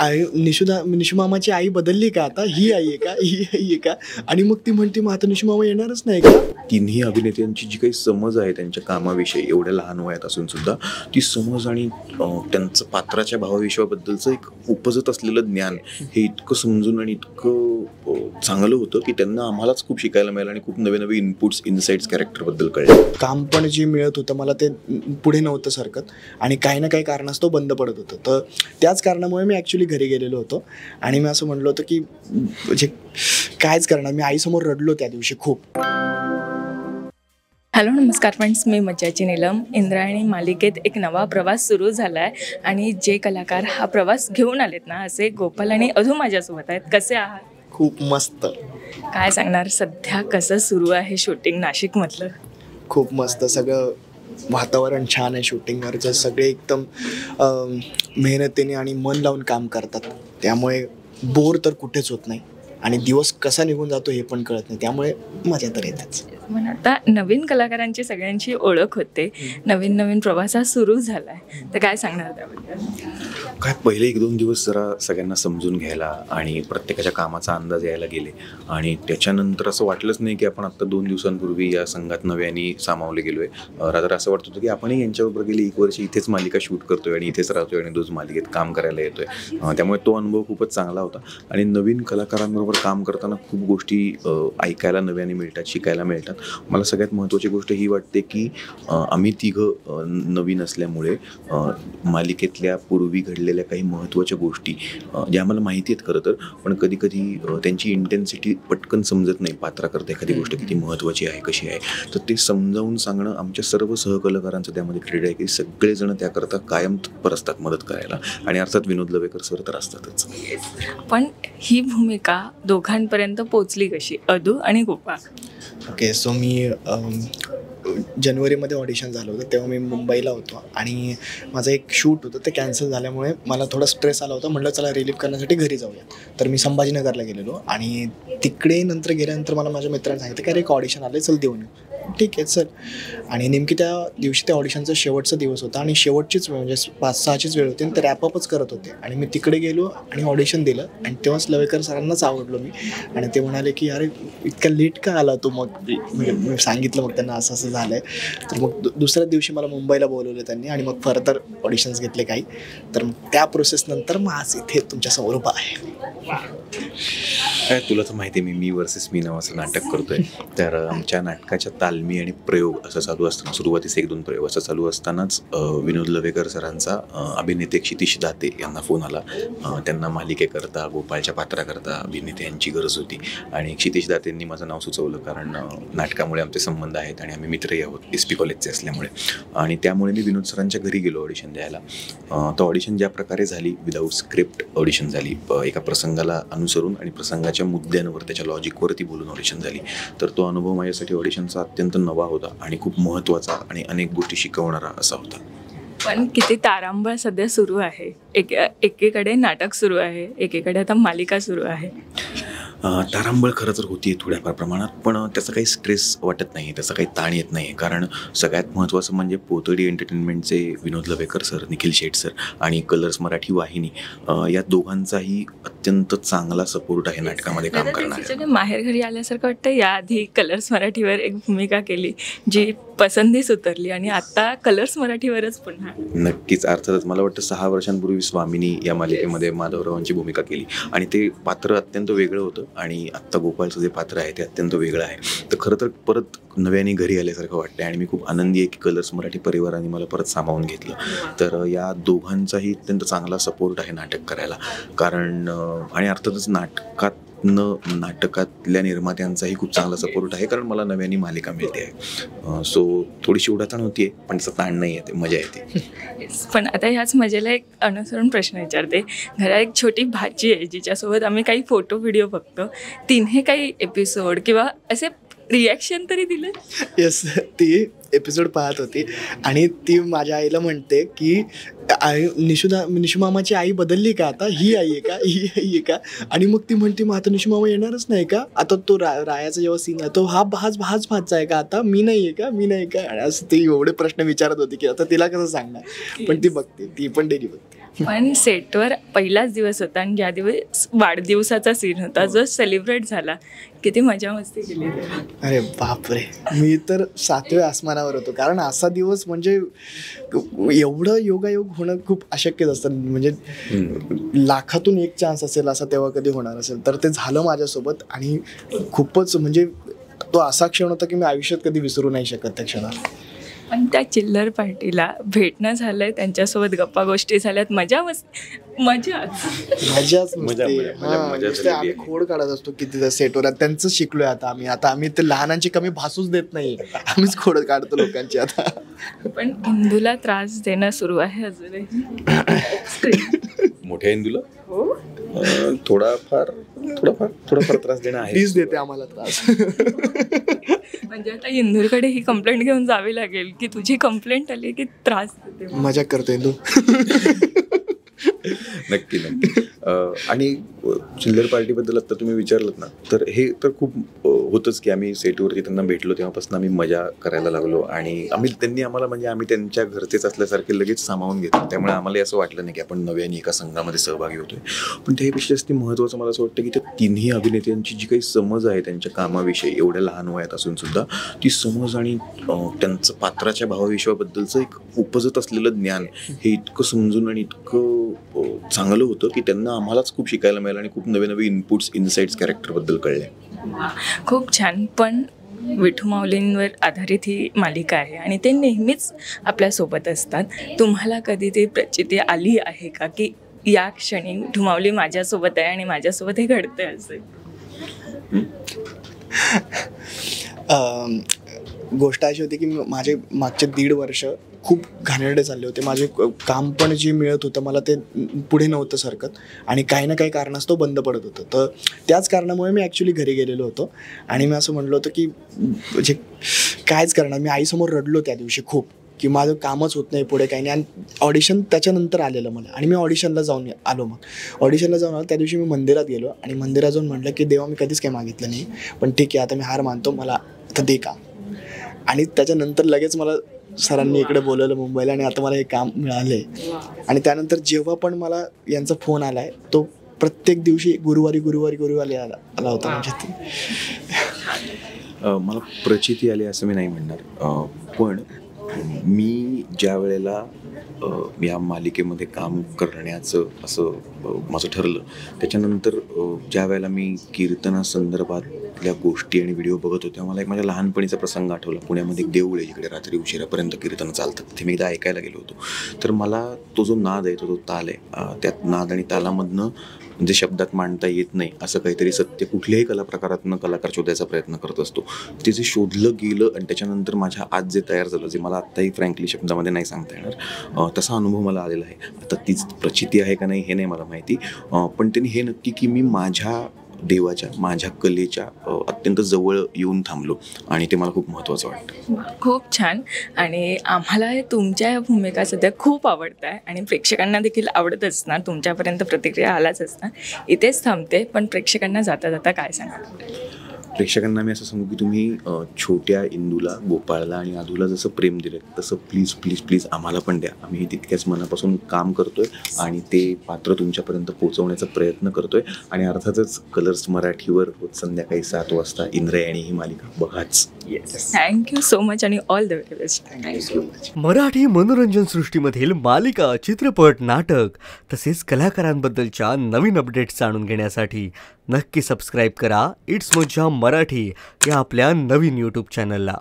आई निशू मामाची आई बदलली का आता, ही आई आहे का, ही आई आहे का. आणि मग ती म्हणते मग आता निशू मामा येणारच नाही का. तिन्ही अभिनेत्यांची जी काही समज आहे त्यांच्या कामाविषयी एवढ्या लहान वयात असून सुद्धा ती समज आणि त्यांचं पात्राच्या भावाविश्वाबद्दलचं एक उपजत असलेलं ज्ञान हे इतकं समजून आणि इतकं चांगलं होतं की त्यांना आम्हालाच खूप शिकायला मिळालं आणि खूप नवे नवे इनपुट्स इन्साइट्स कॅरेक्टरबद्दल कळले. काम पण जे मिळत होतं मला ते पुढे नव्हतं सरकत आणि काही ना काही कारणास्तव बंद पडत होतं. तर त्याच कारणामुळे मी ॲक्च्युली घरी गेलेलो होतो आणि मी असं म्हणलो होतं की म्हणजे कायच करणार. मी आईसमोर रडलो त्या दिवशी खूप. हॅलो नमस्कार फ्रेंड्स, मी मज्जाची नीलम. इंद्रायणी मालिकेत एक नवा प्रवास सुरू झाला आहे आणि जे कलाकार हा प्रवास घेऊन आलेत ना, असे गोपाल आणि अधू माझ्यासोबत आहेत. कसे आहात? खूप मस्त. काय सांगणार, सध्या कसं सुरू आहे शूटिंग नाशिकमधलं? खूप मस्त. सगळं वातावरण छान आहे शूटिंगवरचं. सगळे एकदम मेहनतीने आणि मन लावून काम करतात, त्यामुळे बोर तर कुठेच होत नाही आणि दिवस कसा निघून जातो हे पण कळत नाही, त्यामुळे मजा तर येतेच. पण आता नवीन कलाकारांची सगळ्यांची ओळख होते, नवीन नवीन प्रवास हा सुरू झाला आहे, तर काय सांगणार त्याबद्दल? काय पहिले 1-2 दिवस जरा सगळ्यांना समजून घ्यायला आणि प्रत्येकाच्या कामाचा अंदाज यायला गेले आणि त्याच्यानंतर असं वाटलंच नाही की आपण आत्ता 2 दिवसांपूर्वी या संघात नव्याने सामावले गेलोय. रादर असं वाटत होतं की आपणही यांच्याबरोबर गेली 1 वर्ष इथेच मालिका शूट करतोय आणि इथेच राहतोय आणि रोज मालिकेत काम करायला येतोय. त्यामुळे तो अनुभव खूपच चांगला होता आणि नवीन कलाकारांबरोबर काम करताना खूप गोष्टी ऐकायला नव्याने मिळतात, शिकायला मिळतात. मला सगळ्यात महत्त्वाची गोष्ट ही वाटते की आम्ही तिघं नवीन असल्यामुळे मालिकेतल्या पूर्वी घडलेल्या काही महत्त्वाच्या गोष्टी ज्या आम्हाला माहिती आहेत खरं तर, पण कधी कधी त्यांची इंटेन्सिटी पटकन समजत नाही. पात्राकरता एखादी गोष्ट किती महत्त्वाची आहे, कशी आहे, तर ते समजावून सांगणं आमच्या सर्व सहकलाकारांचं त्यामध्ये क्रेडिट आहे की सगळेजण त्याकरता कायम तत्पर असतात मदत करायला आणि अर्थात विनोद लवेकर सर तर असतातच. पण ही भूमिका दोघांपर्यंत पोचली कशी, अधू आणि गोपाळ? ओके, सो मी जानेवारीमध्ये ऑडिशन झालं होतं, तेव्हा मी मुंबईला होतो आणि माझं एक शूट होतं ते कॅन्सल झाल्यामुळे मला थोडा स्ट्रेस आला होता. म्हटलं चला रिलीफ करण्यासाठी घरी जाऊया. तर मी संभाजीनगरला गेलेलो आणि तिकडे नंतर गेल्यानंतर मला माझ्या मित्रांनी सांगितलं की अरे एक ऑडिशन आलं, चल देऊन येऊ. ठीक आहे चल. आणि नेमकी त्या दिवशी त्या ऑडिशनचा शेवटचा दिवस होता आणि शेवटचीच वेळ म्हणजे 5-6चीच वेळ होती आणि ते रॅपअपच करत होते आणि मी तिकडे गेलो आणि ऑडिशन दिलं आणि तेव्हाच लवेकर सरांनाच आवडलो मी आणि ते म्हणाले की अरे इतका लेट का आला तू. मग मी सांगितलं मग त्यांना असं असं झालं आहे. तर मग दुसऱ्याच दिवशी मला मुंबईला बोलवलं त्यांनी आणि मग फर्दर ऑडिशन्स घेतले काही. तर मग त्या प्रोसेसनंतर मग आज इथे तुमच्यासमोर उभा आहे. काय तुला तर माहिती आहे मी वर्सेस मी नावाचं नाटक करतोय. तर आमच्या नाटकाच्या तालमी आणि प्रयोग असं चालू असताना, सुरुवातीस 1-2 प्रयोग असं चालू असतानाच विनोद लवेकर सरांचा अभिनेते क्षितिश दाते यांना फोन आला. त्यांना मालिकेकरता, गोपाळच्या पात्राकरता अभिनेत्यांची गरज होती आणि क्षितिश दातेंनी माझं नाव सुचवलं कारण नाटकामुळे आमचे संबंध आहेत आणि आम्ही मित्रही आहोत SP कॉलेजचे असल्यामुळे. आणि त्यामुळे मी विनोद सरांच्या घरी गेलो ऑडिशन द्यायला. तो ऑडिशन ज्या प्रकारे झाली, विदाऊट स्क्रिप्ट ऑडिशन झाली, एका प्रसंगाला अनुसरून आणि प्रसंगाच्या मुद्द्यांवर, त्याच्या लॉजिकवरती बोलून ऑडिशन झाली. तर तो अनुभव माझ्यासाठी ऑडिशनचा अत्यंत नवा होता आणि खूप महत्त्वाचा आणि अनेक गोष्टी शिकवणारा असा होता. पण किती तारांबळ सध्या सुरू आहे. एकीकडे नाटक सुरू आहे, एकीकडे आता मालिका सुरू आहे. तारांबळ खरं तर होती थोड्याफार प्रमाणात, पण त्याचा काही स्ट्रेस वाटत नाही, त्याचा काही ताण येत नाही. कारण सगळ्यात महत्त्वाचं म्हणजे पोतडी एंटरटेनमेंटचे विनोद लवेकर सर, निखिल शेठ सर आणि कलर्स मराठी वाहिनी या दोघांचाही अत्यंत चांगला सपोर्ट आहे नाटकामध्ये काम करणार. माहेर घरी आल्यासारखं वाटतं. याआधी कलर्स मराठीवर एक भूमिका केली जी पसंतीस उतरली आणि आता कलर्स मराठीवरच पुन्हा. नक्कीच. अर्थातच मला वाटतं 6 वर्षांपूर्वी स्वामिनी या मालिकेमध्ये माधवरावांची भूमिका केली आणि ते पात्र अत्यंत वेगळं होतं आणि आत्ता गोपाळचं जे पात्र आहे ते अत्यंत वेगळं आहे. तर खरं तर परत नव्याने घरी आल्यासारखं वाटतं आणि मी खूप आनंदी आहे की कलर्स मराठी परिवाराने मला परत सामावून घेतलं. तर या दोघांचाही अत्यंत चांगला सपोर्ट आहे नाटक करायला. कारण आणि अर्थातच नाटकातल्या निर्मात्यांचाही खूप चांगला सपोर्ट आहे कारण मला नव्याने मालिका मिळते आहे. सो थोडीशी उडाताण होती आहे पण त्याचा ताण नाही येते, मजा येते. पण आता ह्याच मजेला एक अनुसरण प्रश्न विचारते. घरात एक छोटी भाची आहे जिच्यासोबत आम्ही काही फोटो व्हिडिओ बघतो. तिने काही एपिसोड किंवा असे रिॲक्शन तरी दिलं? येस, ती एपिसोड पाहत होती आणि ती माझ्या आईला म्हणते की निशू मामाची आई बदलली का आता, ही आई आहे का, ही आई आहे का. आणि मग ती म्हणते मग आता निशू मामा येणारच नाही का, आता तो रायाचा जेव्हा सीन आहे तो हाच भाचा आहे का आता, मी नाही आहे का, मी नाही का. आणि असं ती एवढे प्रश्न विचारत होती की आता तिला कसं सांगणार. पण ती बघते, ती पण डेली बघते. पण सेटवर पहिलाच दिवस होता आणि ज्या दिवस वाढदिवसाचा सीन होता जो सेलिब्रेट झाला, किती मजा मस्ती केली. अरे बापरे, मी तर 7व्या आसमानावर होतो. कारण असा दिवस म्हणजे एवढं योगायोग होणं खूप अशक्यच असतं. म्हणजे लाखातून एक चान्स असेल असा तेव्हा कधी होणार असेल तर ते झालं माझ्यासोबत. आणि खूपच म्हणजे तो असा क्षण होता की मी आयुष्यात कधी विसरू नाही शकत त्या क्षणाला. पण त्या चिल्लर पार्टीला भेटणं झालंय, त्यांच्यासोबत गप्पा गोष्टी झाल्यात, मजाच मजाच नुसते आम्ही खोड काढत असतो किती सेटवर. त्यांचं शिकलोय आता आम्ही ते लहानांची कमी भासूच देत नाही, आम्हीच खोड काढतो लोकांची आता. पण इंदूला त्रास देणं सुरू आहे अजूनही. मोठ्या इंदूला थोडाफार त्रास देणं आहे. तीच देते आम्हाला त्रास. म्हणजे आता इंदूरकडे ही कंप्लेंट घेऊन जावी लागेल की तुझी कंप्लेंट आली की त्रास देते. मजा करतोय तू. नक्की. आणि चिल्लर पार्टीबद्दल आता तुम्ही विचारलं ना, तर हे तर खूप होतंच की आम्ही सेटवरती त्यांना भेटलो तेव्हापासून आम्ही मजा करायला लागलो. आणि त्यांनी आम्हाला म्हणजे आम्ही त्यांच्या घरचेच असल्यासारखे लगेच सामावून घेतलं. त्यामुळे आम्हाला असं वाटलं नाही की आपण नव्याने एका संघामध्ये सहभागी होतोय. पण त्यापेक्षा जास्त महत्त्वाचं मला असं वाटतं की त्या तिन्ही अभिनेत्यांची जी काही समज आहे त्यांच्या कामाविषयी एवढ्या लहान वयात असून सुद्धा ती समज आणि त्यांचं पात्राच्या भावाविषयाबद्दलचं एक उपजत असलेलं ज्ञान हे इतकं समजून आणि इतकं चांगलं होतं की त्यांना आम्हालाच खूप शिकायला मिळालं आणि खूप नवे नवे इनपुट्स इन्साइट्स कॅरेक्टरबद्दल कळले. खूप छान. पण विठू माऊलींवर आधारित ही मालिका आहे आणि ते नेहमीच आपल्यासोबत असतात. तुम्हाला कधी ती प्रचिती आली आहे का की या क्षणी विठू माऊली माझ्यासोबत आहे आणि माझ्यासोबत हे घडतंय असे? गोष्ट अशी होती की माझे मागचे 1.5 वर्ष खूप घाणेरडे चालले होते. माझे काम पण जे मिळत होतं मला ते पुढे नव्हतं सरकत आणि काही ना काही कारणास्तव बंद पडत होतं. तर त्याच कारणामुळे मी ॲक्च्युली घरी गेलेलो होतो आणि मी असं म्हणलो होतं की म्हणजे कायच करणार. मी आईसमोर रडलो त्या दिवशी खूप की माझं कामच होत नाही पुढे काही नाही. आणि ऑडिशन त्याच्यानंतर आलेलं मला आणि मी ऑडिशनला जाऊन आलो. मग ऑडिशनला जाऊन आलो त्या दिवशी मी मंदिरात गेलो आणि मंदिरात जाऊन म्हटलं की देवा मी कधीच काही मागितलं नाही, पण ठीक आहे आता मी हार मानतो, मला आता दे काम. आणि त्याच्यानंतर लगेच मला सरांनी इकडे बोलवलं मुंबईला आणि आता मला हे काम मिळाले. आणि त्यानंतर जेव्हा पण मला यांचा फोन आला आहे तो प्रत्येक दिवशी गुरुवारी आला होता. म्हणजे मला प्रचिती आली असं मी नाही म्हणणार, पण मी ज्या वेळेला या मालिकेमध्ये काम करण्याचं असं माझं ठरलं त्याच्यानंतर ज्या वेळेला मी कीर्तनासंदर्भातल्या गोष्टी आणि व्हिडिओ बघत होते मला एक माझ्या लहानपणीचा प्रसंग आठवला. पुण्यामध्ये एक देऊळ आहे जिकडे रात्री उशिरापर्यंत कीर्तनं चालतात. तिथे मी एकदा ऐकायला गेलो होतो. तर मला तो जो नाद आहे तो ताल आहे, त्यात नाद आणि तालामधनं म्हणजे शब्दात मांडता येत नाही असं काहीतरी सत्य कुठल्याही कलाप्रकारातनं कलाकार शोधायचा प्रयत्न करत असतो. ते जे शोधलं गेलं आणि त्याच्यानंतर माझ्या आज जे तयार झालं जे मला आत्ताही फ्रँकली शब्दामध्ये नाही सांगता येणार तसा अनुभव मला आलेला आहे. आता तीच प्रचिती आहे का नाही हे नाही मला माहिती, पण त्यांनी हे नक्की की मी माझ्या देवाच्या माझ्या कलेच्या अत्यंत जवळ येऊन थांबलो आणि ते मला खूप महत्त्वाचं वाटतं. खूप छान. आणि आम्हाला तुमच्या या भूमिका सध्या खूप आवडत आहे आणि प्रेक्षकांना देखील आवडत असणार. तुमच्यापर्यंत प्रतिक्रिया आलाच असणार. इथेच थांबते, पण प्रेक्षकांना जाता जाता काय सांगा? प्रेक्षकांना मी असं सांगू की तुम्ही छोट्या इंदूला, गोपाळला आणि आधूला जसं प्रेम दिलं तसं प्लीज प्लीज प्लीज आम्हाला पण द्या. आम्ही तितक्याच मनापासून काम करतोय आणि ते पात्र तुमच्यापर्यंत पोहोचवण्याचा प्रयत्न करतोय. आणि अर्थातच कलर्स मराठीवर रोज संध्याकाळी 7 वाजता इंद्रायणी ही मालिका बघाच. थँक्यू सो मच आणि all the very best. Thank you so much. Marathi मनोरंजन सृष्टीमधील मालिका, चित्रपट, नाटक तसेच कलाकारांबद्दलच्या नवीन अपडेट्स जाणून घेण्यासाठी नक्की सबस्क्राईब करा इट्स मज्जा मराठी या आपल्या नवीन यूट्यूब चॅनलला.